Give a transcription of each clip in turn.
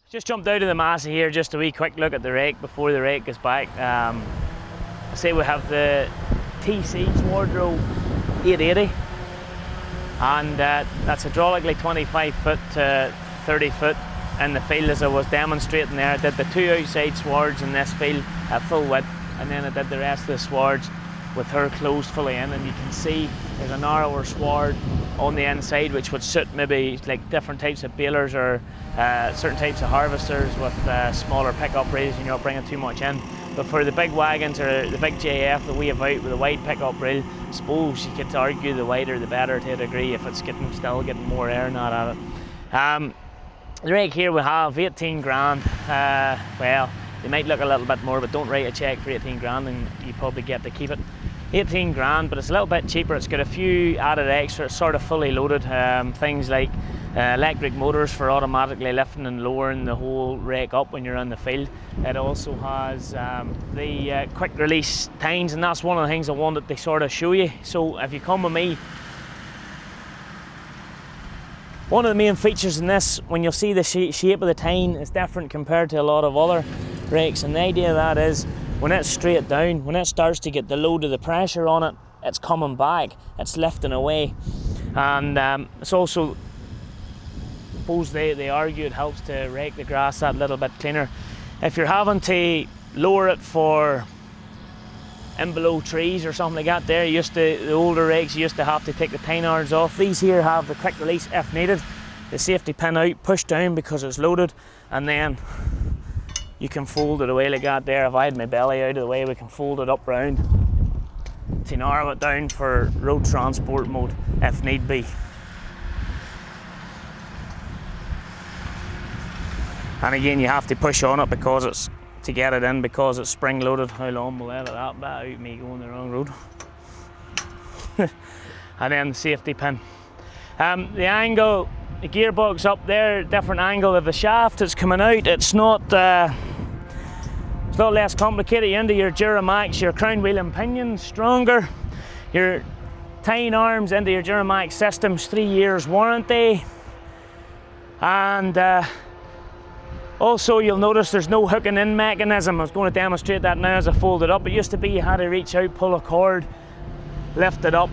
Just jumped out of the massa here, just a wee quick look at the rake before the rake gets back. I say we have the TC Swadrow 880, and that's hydraulically 25 foot to 30 foot in the field, as I was demonstrating there. I did the two outside swards in this field at full width, and then I did the rest of the swards with her closed fully in, and you can see there's a narrower sward on the inside which would suit maybe like different types of balers or certain types of harvesters with smaller pickup reels, and you're not bringing too much in. But for the big wagons or the big JF that we have out with a wide pickup reel, I suppose you could argue the wider the better to a degree if it's still getting more air not at it. The rake here we have 18 grand. Well, they might look a little bit more, but don't write a check for 18 grand and you probably get to keep it. 18 grand, but it's a little bit cheaper. It's got a few added extra. It's sort of fully loaded. Things like electric motors for automatically lifting and lowering the whole rake up when you're in the field. It also has the quick release tines, and that's one of the things I wanted to sort of show you. So if you come with me, one of the main features in this, when you'll see the shape of the tine is different compared to a lot of other rakes, and the idea of that is when it's straight down, when it starts to get the load of the pressure on it, it's coming back, it's lifting away. And it's also, I suppose they argue it helps to rake the grass that little bit cleaner. If you're having to lower it for in below trees or something like that, there the older rakes you used to have to take the tine irons off. These here have the quick release if needed, the safety pin out, push down because it's loaded, and then you can fold it away like that there. If I had my belly out of the way, we can fold it up round to narrow it down for road transport mode if need be. And again, you have to push on it because it's to get it in because it's spring loaded. How long will edit that bit out, me going the wrong road. And then the safety pin. The angle, the gearbox up there, different angle of the shaft it's coming out. It's not it's a lot less complicated. You're into your Duramax, your crown wheel and pinion stronger, your tine arms into your Duramax systems, 3 years warranty, and also you'll notice there's no hooking in mechanism. I was going to demonstrate that now as I fold it up. It used to be you had to reach out, pull a cord, lift it up,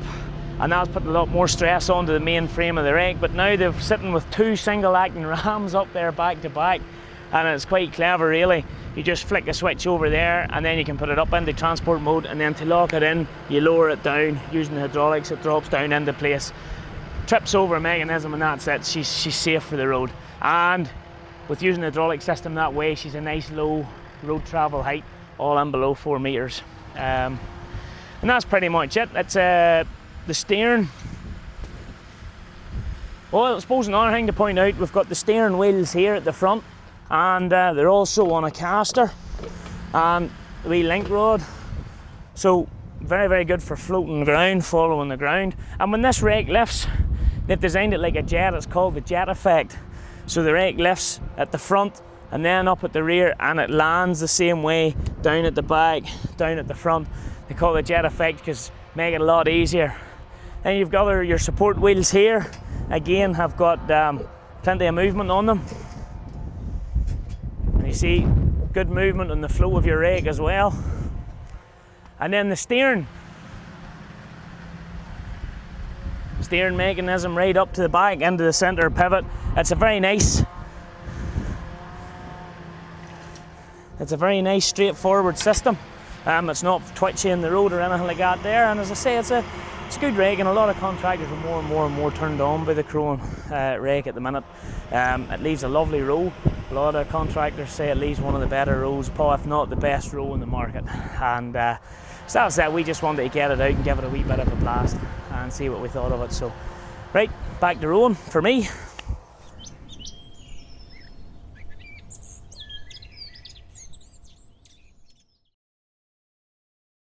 and that's putting a lot more stress onto the main frame of the rake. But now they're sitting with two single acting rams up there back to back, and it's quite clever really. You just flick a switch over there and then you can put it up into transport mode, and then to lock it in you lower it down using the hydraulics. It drops down into place, trips over a mechanism, and that's it. She's safe for the road. And with using the hydraulic system that way, she's a nice low road travel height, all in below 4 meters. And that's pretty much it. It's the steering. Well, I suppose another thing to point out, we've got the steering wheels here at the front, and they're also on a caster and the wee link rod. So very, very good for floating the ground, following the ground. And when this rake lifts, they've designed it like a jet. It's called the jet effect. So the rake lifts at the front and then up at the rear, and it lands the same way down at the back, down at the front. They call it jet effect because make it a lot easier. Then you've got your support wheels here. Again, have got plenty of movement on them. And you see good movement on the flow of your rake as well. And then the steering mechanism right up to the back into the center pivot. It's a very nice straightforward system. It's not twitchy in the road or anything like that there. And as I say, it's a good rake, and a lot of contractors are more and more turned on by the Krone rake at the minute. It leaves a lovely row. A lot of contractors say it leaves one of the better rows, if not the best row in the market. And so that's it. We just wanted to get it out and give it a wee bit of a blast and see what we thought of it. So, right, back to rowing for me.